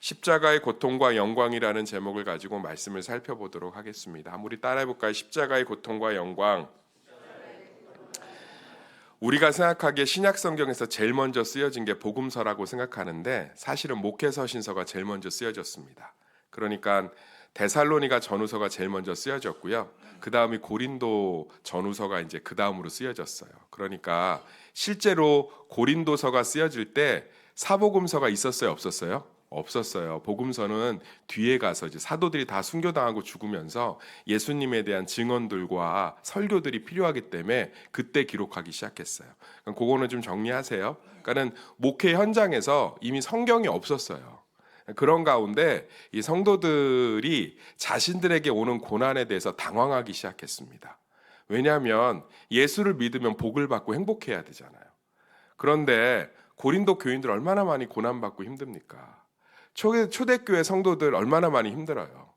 십자가의 고통과 영광이라는 제목을 가지고 말씀을 살펴보도록 하겠습니다. 한번 우리 따라해볼까요? 십자가의 고통과 영광. 우리가 생각하기에 신약 성경에서 제일 먼저 쓰여진 게 복음서라고 생각하는데 사실은 목회서신서가 제일 먼저 쓰여졌습니다. 그러니까 데살로니가 전후서가 제일 먼저 쓰여졌고요. 그 다음이 고린도 전후서가 이제 그 다음으로 쓰여졌어요. 그러니까 실제로 고린도서가 쓰여질 때 사복음서가 있었어요, 없었어요? 없었어요. 복음서는 뒤에 가서 이제 사도들이 다 순교당하고 죽으면서 예수님에 대한 증언들과 설교들이 필요하기 때문에 그때 기록하기 시작했어요. 그거는 좀 정리하세요. 그러니까는 목회 현장에서 이미 성경이 없었어요. 그런 가운데 이 성도들이 자신들에게 오는 고난에 대해서 당황하기 시작했습니다. 왜냐하면 예수를 믿으면 복을 받고 행복해야 되잖아요. 그런데 고린도 교인들 얼마나 많이 고난받고 힘듭니까? 초대교회 성도들 얼마나 많이 힘들어요.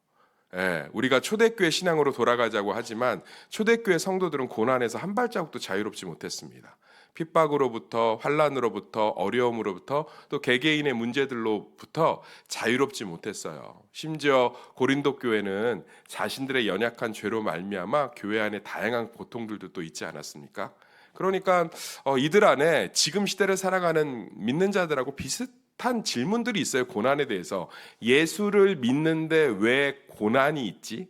우리가 초대교회 신앙으로 돌아가자고 하지만 초대교회 성도들은 고난에서 한 발자국도 자유롭지 못했습니다. 핍박으로부터 환난으로부터 어려움으로부터 또 개개인의 문제들로부터 자유롭지 못했어요. 심지어 고린도 교회는 자신들의 연약한 죄로 말미암아 교회 안에 다양한 고통들도 또 있지 않았습니까? 그러니까 이들 안에 지금 시대를 살아가는 믿는 자들하고 비슷한 질문들이 있어요. 고난에 대해서. 예수를 믿는데 왜 고난이 있지?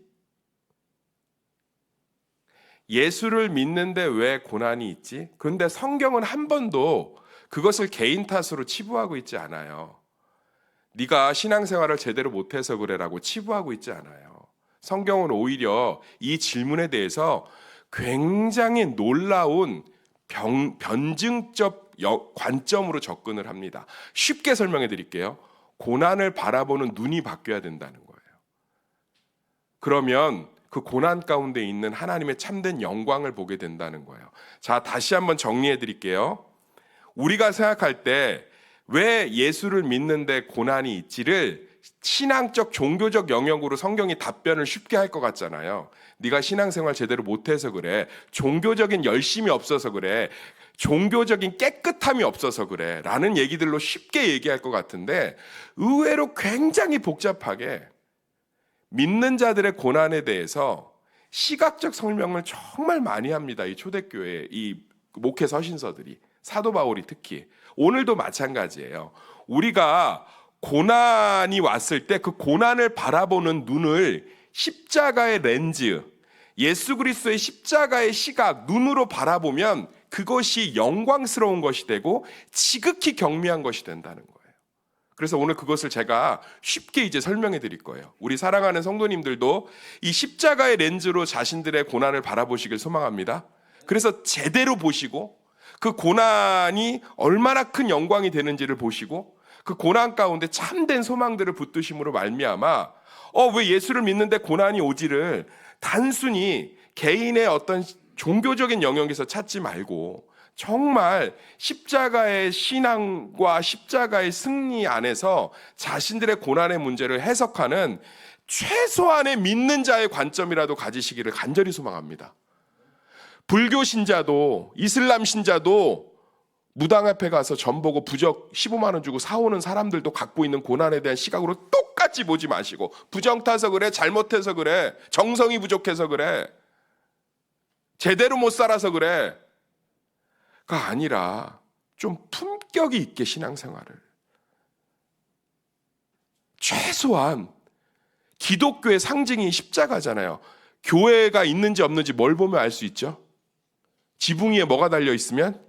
예수를 믿는데 왜 고난이 있지? 그런데 성경은 한 번도 그것을 개인 탓으로 치부하고 있지 않아요. 네가 신앙생활을 제대로 못해서 그래라고 치부하고 있지 않아요. 성경은 오히려 이 질문에 대해서 굉장히 놀라운 변증적 관점으로 접근을 합니다. 쉽게 설명해 드릴게요. 고난을 바라보는 눈이 바뀌어야 된다는 거예요. 그러면 그 고난 가운데 있는 하나님의 참된 영광을 보게 된다는 거예요. 자, 다시 한번 정리해 드릴게요. 우리가 생각할 때 왜 예수를 믿는데 고난이 있지를 신앙적 종교적 영역으로 성경이 답변을 쉽게 할 것 같잖아요. 네가 신앙생활 제대로 못해서 그래. 종교적인 열심이 없어서 그래. 종교적인 깨끗함이 없어서 그래. 라는 얘기들로 쉽게 얘기할 것 같은데 의외로 굉장히 복잡하게 믿는 자들의 고난에 대해서 시각적 설명을 정말 많이 합니다. 이 초대교회, 이 목회 서신서들이. 사도 바울이 특히. 오늘도 마찬가지예요. 우리가 고난이 왔을 때 그 고난을 바라보는 눈을 십자가의 렌즈, 예수 그리스도의 십자가의 시각, 눈으로 바라보면 그것이 영광스러운 것이 되고 지극히 경미한 것이 된다는 거예요. 그래서 오늘 그것을 제가 쉽게 이제 설명해 드릴 거예요. 우리 사랑하는 성도님들도 이 십자가의 렌즈로 자신들의 고난을 바라보시길 소망합니다. 그래서 제대로 보시고 그 고난이 얼마나 큰 영광이 되는지를 보시고 그 고난 가운데 참된 소망들을 붙드심으로 말미암아 왜 예수를 믿는데 고난이 오지를 단순히 개인의 어떤 종교적인 영역에서 찾지 말고 정말 십자가의 신앙과 십자가의 승리 안에서 자신들의 고난의 문제를 해석하는 최소한의 믿는 자의 관점이라도 가지시기를 간절히 소망합니다. 불교 신자도 이슬람 신자도 무당 앞에 가서 전 보고 부적 15만 원 주고 사오는 사람들도 갖고 있는 고난에 대한 시각으로 똑같이 보지 마시고 부정 타서 그래, 잘못해서 그래, 정성이 부족해서 그래, 제대로 못 살아서 그래 가 아니라 좀 품격이 있게 신앙생활을 최소한 기독교의 상징이 십자가잖아요. 교회가 있는지 없는지 뭘 보면 알 수 있죠? 지붕 위에 뭐가 달려 있으면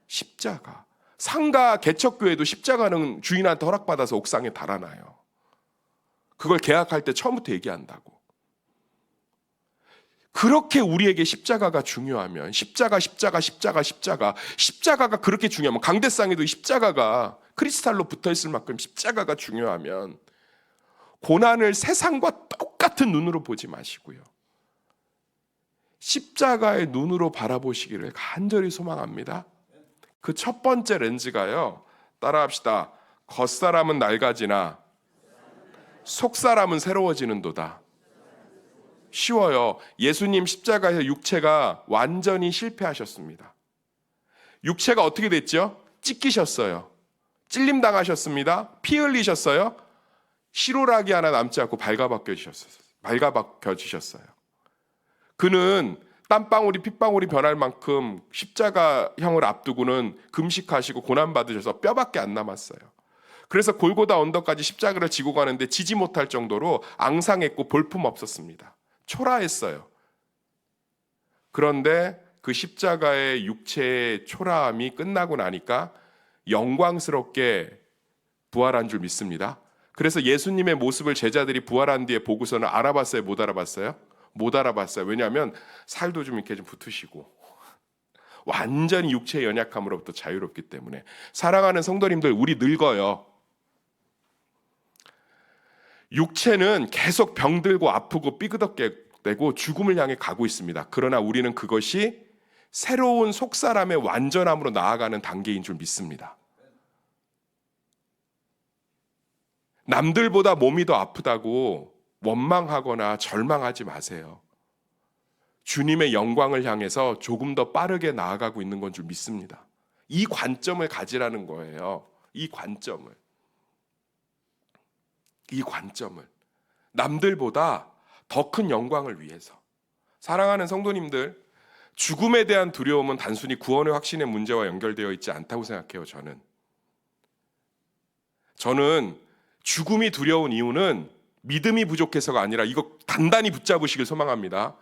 십자가. 상가 개척교회도 십자가는 주인한테 허락받아서 옥상에 달아놔요. 그걸 계약할 때 처음부터 얘기한다고. 그렇게 우리에게 십자가가 중요하면 십자가가 그렇게 중요하면 강대상에도 십자가가 크리스탈로 붙어있을 만큼 십자가가 중요하면 고난을 세상과 똑같은 눈으로 보지 마시고요. 십자가의 눈으로 바라보시기를 간절히 소망합니다. 그 첫 번째 렌즈가요. 따라합시다. 겉사람은 낡아지나 속사람은 새로워지는도다. 쉬워요. 예수님 십자가에서 육체가 완전히 실패하셨습니다. 육체가 어떻게 됐죠? 찢기셨어요. 찔림 당하셨습니다. 피 흘리셨어요. 실오라기 하나 남지 않고 발가벗겨지셨어요. 그는 땀방울이 핏방울이 변할 만큼 십자가형을 앞두고는 금식하시고 고난받으셔서 뼈밖에 안 남았어요. 그래서 골고다 언덕까지 십자가를 지고 가는데 지지 못할 정도로 앙상했고 볼품 없었습니다. 초라했어요. 그런데 그 십자가의 육체의 초라함이 끝나고 나니까 영광스럽게 부활한 줄 믿습니다. 그래서 예수님의 모습을 제자들이 부활한 뒤에 보고서는 알아봤어요? 못 알아봤어요? 못 알아봤어요. 왜냐하면 살도 좀 이렇게 좀 붙으시고 완전히 육체의 연약함으로부터 자유롭기 때문에. 사랑하는 성도님들, 우리 늙어요. 육체는 계속 병들고 아프고 삐그덕게 되고 죽음을 향해 가고 있습니다. 그러나 우리는 그것이 새로운 속사람의 완전함으로 나아가는 단계인 줄 믿습니다. 남들보다 몸이 더 아프다고 원망하거나 절망하지 마세요. 주님의 영광을 향해서 조금 더 빠르게 나아가고 있는 건 줄 믿습니다. 이 관점을 가지라는 거예요. 이 관점을. 남들보다 더 큰 영광을 위해서. 사랑하는 성도님들, 죽음에 대한 두려움은 단순히 구원의 확신의 문제와 연결되어 있지 않다고 생각해요. 저는 죽음이 두려운 이유는 믿음이 부족해서가 아니라, 이거 단단히 붙잡으시길 소망합니다.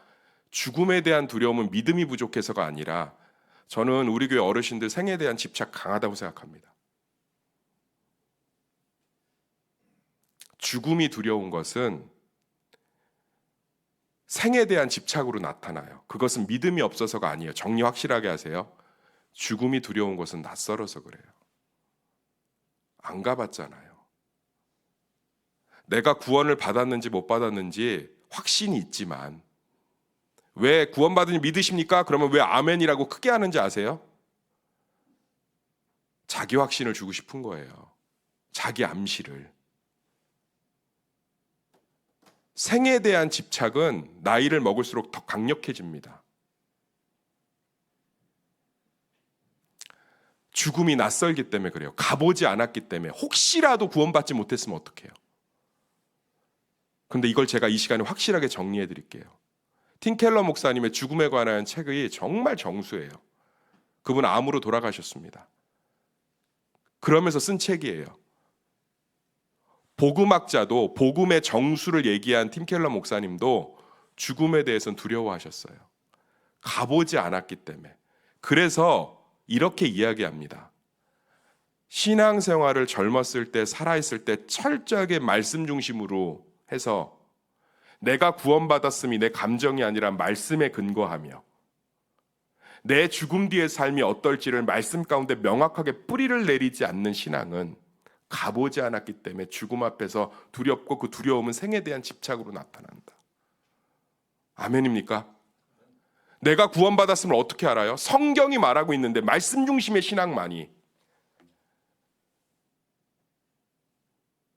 죽음에 대한 두려움은 믿음이 부족해서가 아니라, 저는 우리 교회 어르신들 생에 대한 집착 강하다고 생각합니다. 죽음이 두려운 것은 생에 대한 집착으로 나타나요. 그것은 믿음이 없어서가 아니에요. 정리 확실하게 하세요. 죽음이 두려운 것은 낯설어서 그래요. 안 가봤잖아요. 내가 구원을 받았는지 못 받았는지 확신이 있지만, 왜 구원받으니 믿으십니까? 그러면 왜 아멘이라고 크게 하는지 아세요? 자기 확신을 주고 싶은 거예요. 자기 암시를. 생에 대한 집착은 나이를 먹을수록 더 강력해집니다. 죽음이 낯설기 때문에 그래요. 가보지 않았기 때문에. 혹시라도 구원받지 못했으면 어떡해요? 근데 이걸 제가 이 시간에 확실하게 정리해 드릴게요. 팀 켈러 목사님의 죽음에 관한 책이 정말 정수예요. 그분 암으로 돌아가셨습니다. 그러면서 쓴 책이에요. 복음학자도, 복음의 정수를 얘기한 팀 켈러 목사님도 죽음에 대해서는 두려워하셨어요. 가보지 않았기 때문에. 그래서 이렇게 이야기합니다. 신앙생활을 젊었을 때, 살아있을 때 철저하게 말씀 중심으로 해서 내가 구원받았음이 내 감정이 아니라 말씀에 근거하며 내 죽음 뒤의 삶이 어떨지를 말씀 가운데 명확하게 뿌리를 내리지 않는 신앙은 가보지 않았기 때문에 죽음 앞에서 두렵고, 그 두려움은 생에 대한 집착으로 나타난다. 아멘입니까? 내가 구원받았음을 어떻게 알아요? 성경이 말하고 있는데, 말씀 중심의 신앙만이.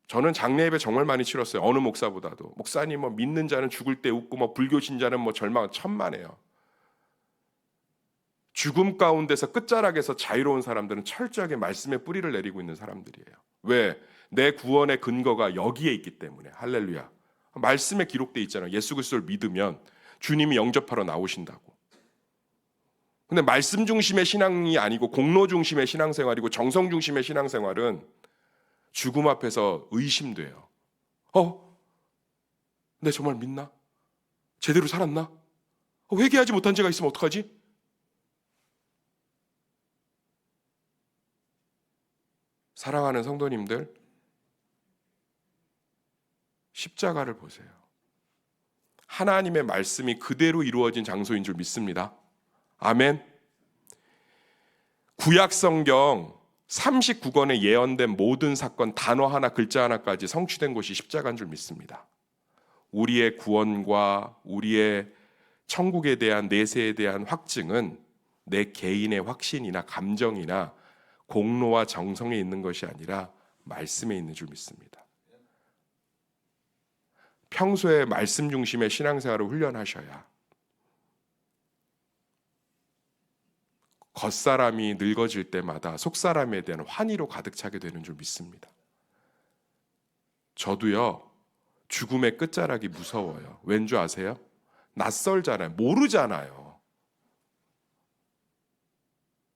저는 장례 예배 정말 많이 치렀어요. 어느 목사보다도. 목사님 뭐 믿는 자는 죽을 때 웃고 뭐 불교 신자는 뭐 절망, 천만에요. 죽음 가운데서 끝자락에서 자유로운 사람들은 철저하게 말씀의 뿌리를 내리고 있는 사람들이에요. 왜? 내 구원의 근거가 여기에 있기 때문에. 할렐루야. 말씀에 기록되어 있잖아요. 예수 그리스도를 믿으면 주님이 영접하러 나오신다고. 근데 말씀 중심의 신앙이 아니고 공로 중심의 신앙생활이고 정성 중심의 신앙생활은 죽음 앞에서 의심돼요. 내 정말 믿나? 제대로 살았나? 회개하지 못한 죄가 있으면 어떡하지? 사랑하는 성도님들, 십자가를 보세요. 하나님의 말씀이 그대로 이루어진 장소인 줄 믿습니다. 아멘. 구약 성경 39권에 예언된 모든 사건 단어 하나 글자 하나까지 성취된 곳이 십자가인 줄 믿습니다. 우리의 구원과 우리의 천국에 대한 내세에 대한 확증은 내 개인의 확신이나 감정이나 공로와 정성에 있는 것이 아니라 말씀에 있는 줄 믿습니다. 평소에 말씀 중심의 신앙생활을 훈련하셔야 겉사람이 늙어질 때마다 속사람에 대한 환희로 가득 차게 되는 줄 믿습니다. 저도요, 죽음의 끝자락이 무서워요. 왠 줄 아세요? 낯설잖아요. 모르잖아요.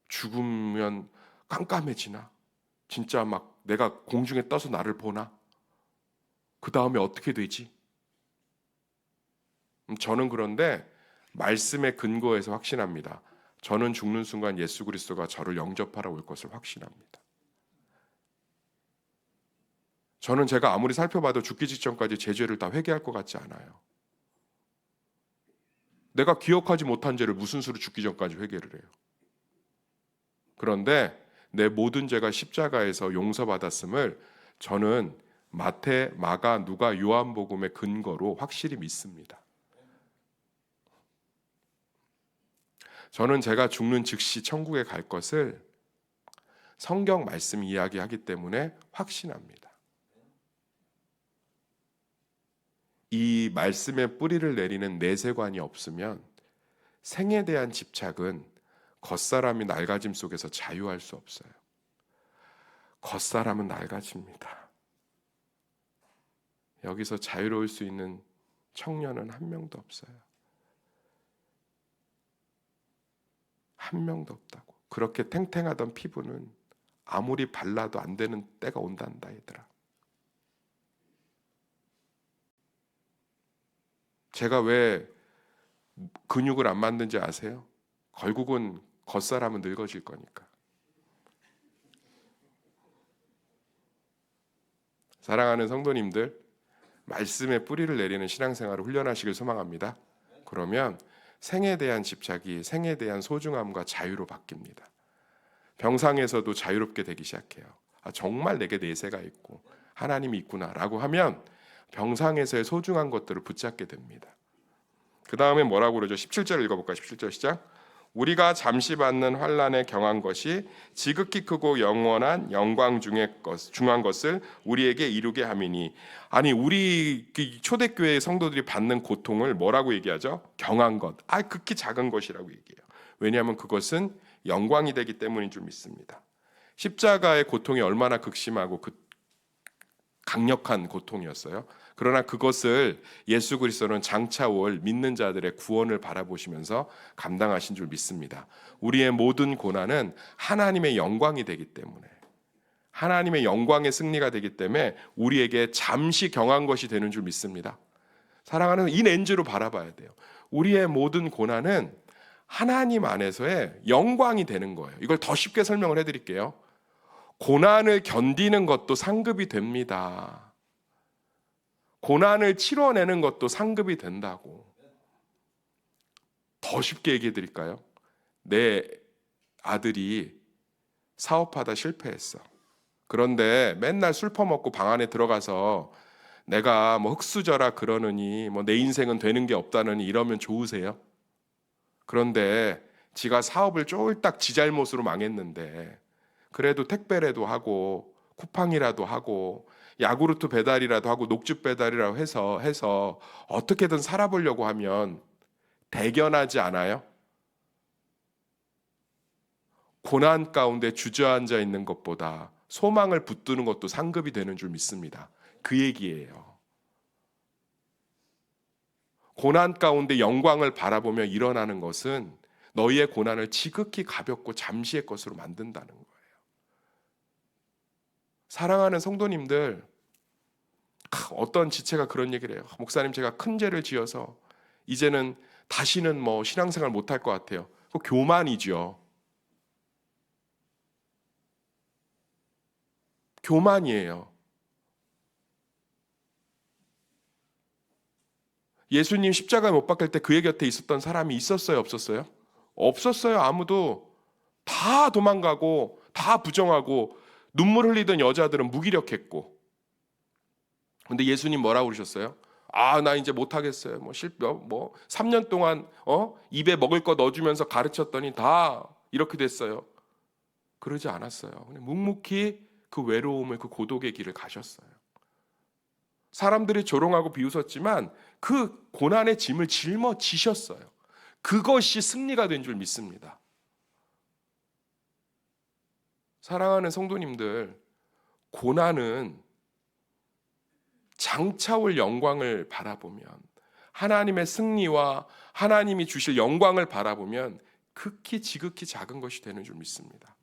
죽으면 깜깜해지나? 진짜 막 내가 공중에 떠서 나를 보나? 그 다음에 어떻게 되지? 저는 그런데 말씀의 근거에서 확신합니다. 저는 죽는 순간 예수 그리스도가 저를 영접하러 올 것을 확신합니다. 저는 제가 아무리 살펴봐도 죽기 직전까지 제 죄를 다 회개할 것 같지 않아요. 내가 기억하지 못한 죄를 무슨 수로 죽기 전까지 회개를 해요. 그런데 내 모든 죄가 십자가에서 용서받았음을 저는 마태, 마가, 누가, 요한복음의 근거로 확실히 믿습니다. 저는 제가 죽는 즉시 천국에 갈 것을 성경 말씀이 이야기하기 때문에 확신합니다. 이 말씀의 뿌리를 내리는 내세관이 없으면 생에 대한 집착은 겉사람이 낡아짐 속에서 자유할 수 없어요. 겉사람은 낡아집니다. 여기서 자유로울 수 있는 청년은 한 명도 없어요. 한 명도 없다고. 그렇게 탱탱하던 피부는 아무리 발라도 안 되는 때가 온단다, 얘들아. 제가 왜 근육을 안 만든지 아세요? 결국은 겉사람은 늙어질 거니까. 사랑하는 성도님들, 말씀의 뿌리를 내리는 신앙생활을 훈련하시길 소망합니다. 그러면 생에 대한 집착이 생에 대한 소중함과 자유로 바뀝니다. 병상에서도 자유롭게 되기 시작해요. 정말 내게 내세가 있고 하나님이 있구나라고 하면 병상에서의 소중한 것들을 붙잡게 됩니다. 그 다음에 뭐라고 그러죠? 17절 읽어볼까요? 17절 시작. 우리가 잠시 받는 환난에 경한 것이 지극히 크고 영원한 영광 중한 것을 우리에게 이루게 함이니. 아니, 우리 초대교회 성도들이 받는 고통을 뭐라고 얘기하죠? 경한 것. 극히 작은 것이라고 얘기해요. 왜냐하면 그것은 영광이 되기 때문인 줄 믿습니다. 십자가의 고통이 얼마나 극심하고 강력한 고통이었어요. 그러나 그것을 예수 그리스도는 장차 올 믿는 자들의 구원을 바라보시면서 감당하신 줄 믿습니다. 우리의 모든 고난은 하나님의 영광이 되기 때문에, 하나님의 영광의 승리가 되기 때문에 우리에게 잠시 경한 것이 되는 줄 믿습니다. 사랑하는 이 렌즈로 바라봐야 돼요. 우리의 모든 고난은 하나님 안에서의 영광이 되는 거예요. 이걸 더 쉽게 설명을 해드릴게요. 고난을 견디는 것도 상급이 됩니다. 고난을 치러내는 것도 상급이 된다고. 더 쉽게 얘기해 드릴까요? 내 아들이 사업하다 실패했어. 그런데 맨날 술 퍼먹고 방 안에 들어가서 내가 뭐 흙수저라 그러느니 뭐 내 인생은 되는 게 없다느니 이러면 좋으세요? 그런데 지가 사업을 쫄딱 지 잘못으로 망했는데 그래도 택배라도 하고 쿠팡이라도 하고 야구르트 배달이라도 하고 녹즙 배달이라도 해서 어떻게든 살아보려고 하면 대견하지 않아요? 고난 가운데 주저앉아 있는 것보다 소망을 붙드는 것도 상급이 되는 줄 믿습니다. 그 얘기예요. 고난 가운데 영광을 바라보며 일어나는 것은 너희의 고난을 지극히 가볍고 잠시의 것으로 만든다는 거예요. 사랑하는 성도님들, 어떤 지체가 그런 얘기를 해요. 목사님, 제가 큰 죄를 지어서 이제는 다시는 뭐 신앙생활 못할 것 같아요. 그거 교만이죠. 교만이에요. 예수님 십자가에 못 박힐 때 그의 곁에 있었던 사람이 있었어요, 없었어요? 없었어요. 아무도. 다 도망가고 다 부정하고 눈물 흘리던 여자들은 무기력했고. 근데 예수님 뭐라고 그러셨어요? 나 이제 못하겠어요. 뭐 3년 동안 입에 먹을 거 넣어주면서 가르쳤더니 다 이렇게 됐어요. 그러지 않았어요. 그냥 묵묵히 그 외로움을, 그 고독의 길을 가셨어요. 사람들이 조롱하고 비웃었지만 그 고난의 짐을 짊어지셨어요. 그것이 승리가 된 줄 믿습니다. 사랑하는 성도님들, 고난은 장차올 영광을 바라보면, 하나님의 승리와 하나님이 주실 영광을 바라보면 극히 지극히 작은 것이 되는 줄 믿습니다.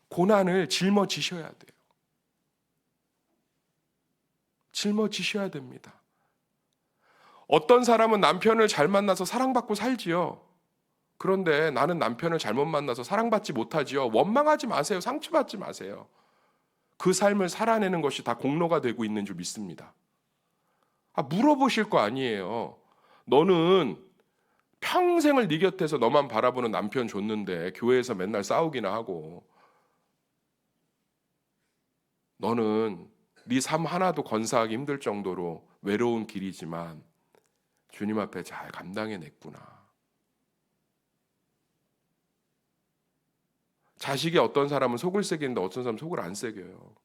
고난을 짊어지셔야 돼요. 짊어지셔야 됩니다. 어떤 사람은 남편을 잘 만나서 사랑받고 살지요. 그런데 나는 남편을 잘못 만나서 사랑받지 못하지요. 원망하지 마세요. 상처받지 마세요. 그 삶을 살아내는 것이 다 공로가 되고 있는 줄 믿습니다. 물어보실 거 아니에요. 너는 평생을 네 곁에서 너만 바라보는 남편 줬는데 교회에서 맨날 싸우기나 하고, 너는 네 삶 하나도 건사하기 힘들 정도로 외로운 길이지만 주님 앞에 잘 감당해냈구나. 자식이 어떤 사람은 속을 새기는데 어떤 사람은 속을 안 새겨요.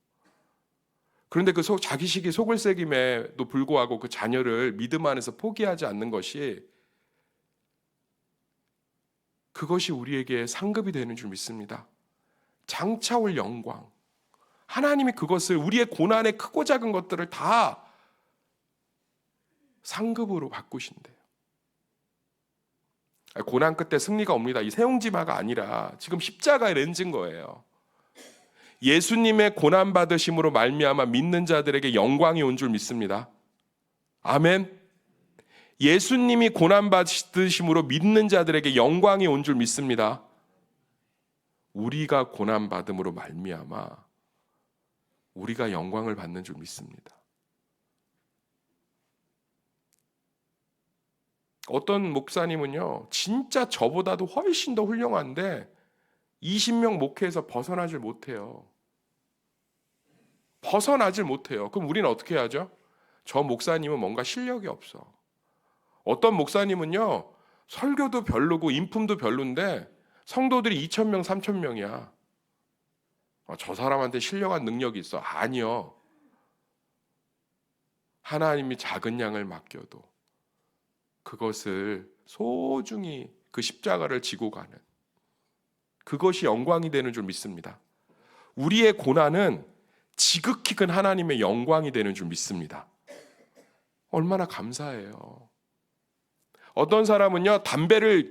그런데 그 자기식이 속을 새김에도 불구하고 그 자녀를 믿음 안에서 포기하지 않는 것이, 그것이 우리에게 상급이 되는 줄 믿습니다. 장차 올 영광, 하나님이 그것을, 우리의 고난의 크고 작은 것들을 다 상급으로 바꾸신대요. 고난 끝에 승리가 옵니다. 이 세옹지마가 아니라 지금 십자가에 렌진 거예요. 예수님의 고난 받으심으로 말미암아 믿는 자들에게 영광이 온 줄 믿습니다. 아멘. 예수님이 고난 받으심으로 믿는 자들에게 영광이 온 줄 믿습니다. 우리가 고난 받음으로 말미암아 우리가 영광을 받는 줄 믿습니다. 어떤 목사님은요, 진짜 저보다도 훨씬 더 훌륭한데 20명 목회에서 벗어나질 못해요. 벗어나질 못해요. 그럼 우리는 어떻게 해야죠? 저 목사님은 뭔가 실력이 없어. 어떤 목사님은요, 설교도 별로고 인품도 별론데 성도들이 2,000명, 3,000명이야. 저 사람한테 신령한 능력이 있어. 아니요. 하나님이 작은 양을 맡겨도 그것을 소중히 그 십자가를 지고 가는, 그것이 영광이 되는 줄 믿습니다. 우리의 고난은 지극히 큰 하나님의 영광이 되는 줄 믿습니다. 얼마나 감사해요. 어떤 사람은요,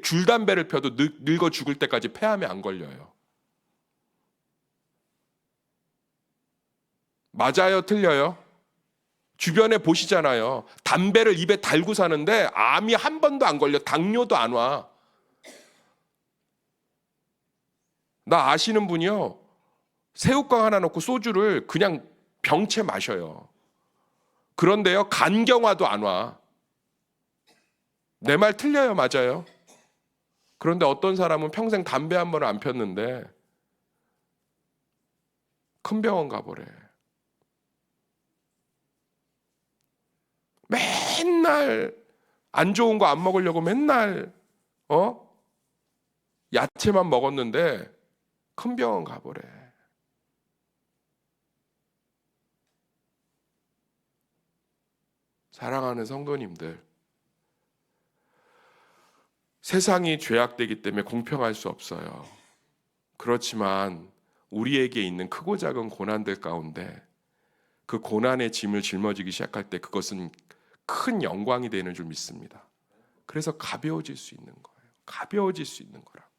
줄담배를 펴도 늙어 죽을 때까지 폐암에 안 걸려요. 맞아요, 틀려요? 주변에 보시잖아요. 담배를 입에 달고 사는데 암이 한 번도 안 걸려. 당뇨도 안 와. 나 아시는 분이요, 새우깡 하나 넣고 소주를 그냥 병채 마셔요. 그런데요, 간경화도 안 와. 내 말 틀려요, 맞아요? 그런데 어떤 사람은 평생 담배 한 번을 안 폈는데 큰 병원 가보래. 맨날 안 좋은 거 안 먹으려고 맨날 야채만 먹었는데 큰 병원 가보래. 사랑하는 성도님들, 세상이 죄악되기 때문에 공평할 수 없어요. 그렇지만 우리에게 있는 크고 작은 고난들 가운데 그 고난의 짐을 짊어지기 시작할 때 그것은 큰 영광이 되는 줄 믿습니다. 그래서 가벼워질 수 있는 거예요. 가벼워질 수 있는 거라고.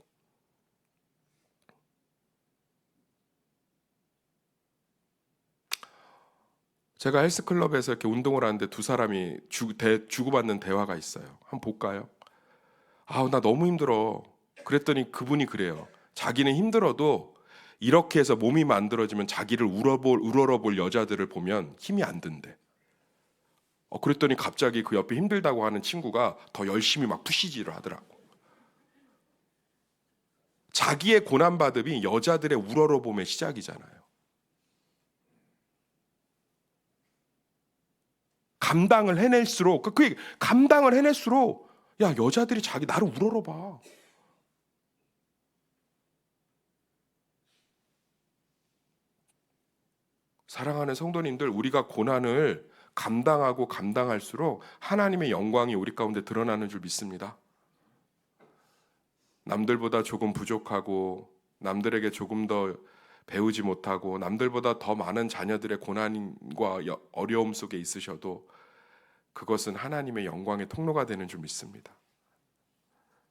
제가 헬스클럽에서 이렇게 운동을 하는데 두 사람이 주고받는 대화가 있어요. 한번 볼까요? 나 너무 힘들어. 그랬더니 그분이 그래요. 자기는 힘들어도 이렇게 해서 몸이 만들어지면 자기를 우러러볼 여자들을 보면 힘이 안 든대. 그랬더니 갑자기 그 옆에 힘들다고 하는 친구가 더 열심히 막 푸시질을 하더라고. 자기의 고난받음이 여자들의 우러러봄의 시작이잖아요. 감당을 해낼수록, 감당을 해낼수록, 야, 여자들이 나를 우러러봐. 사랑하는 성도님들, 우리가 고난을 감당하고 감당할수록 하나님의 영광이 우리 가운데 드러나는 줄 믿습니다. 남들보다 조금 부족하고 남들에게 조금 더 배우지 못하고 남들보다 더 많은 자녀들의 고난과 어려움 속에 있으셔도 그것은 하나님의 영광의 통로가 되는 줄 믿습니다.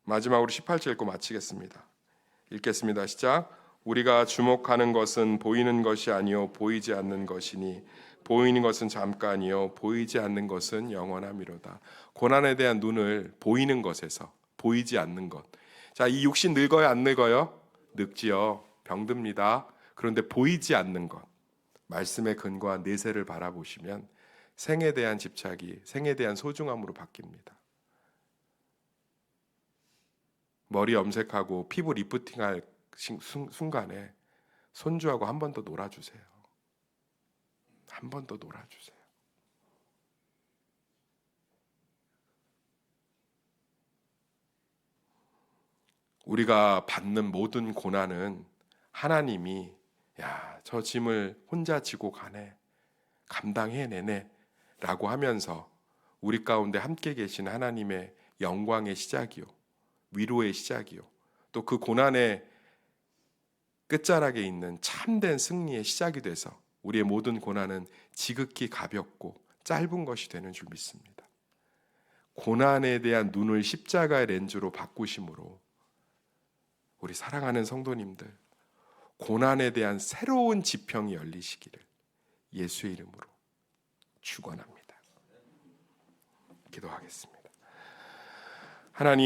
마지막으로 18절 읽고 마치겠습니다. 읽겠습니다. 시작. 우리가 주목하는 것은 보이는 것이 아니요 보이지 않는 것이니 보이는 것은 잠깐이요 보이지 않는 것은 영원함이로다. 고난에 대한 눈을 보이는 것에서 보이지 않는 것. 자, 이 육신 늙어요 안 늙어요? 늙지요. 병듭니다. 그런데 보이지 않는 것. 말씀의 근거한 내세를 바라보시면 생에 대한 집착이 생에 대한 소중함으로 바뀝니다. 머리 염색하고 피부 리프팅할 순간에 손주하고 한 번 더 놀아주세요. 한 번 더 놀아주세요. 우리가 받는 모든 고난은 하나님이 저 짐을 혼자 지고 가네, 감당해내네 라고 하면서 우리 가운데 함께 계신 하나님의 영광의 시작이요, 위로의 시작이요, 또 그 고난의 끝자락에 있는 참된 승리의 시작이 돼서 우리의 모든 고난은 지극히 가볍고 짧은 것이 되는 줄 믿습니다. 고난에 대한 눈을 십자가의 렌즈로 바꾸심으로 우리 사랑하는 성도님들, 고난에 대한 새로운 지평이 열리시기를 예수의 이름으로 축원합니다. 기도하겠습니다. 하나님,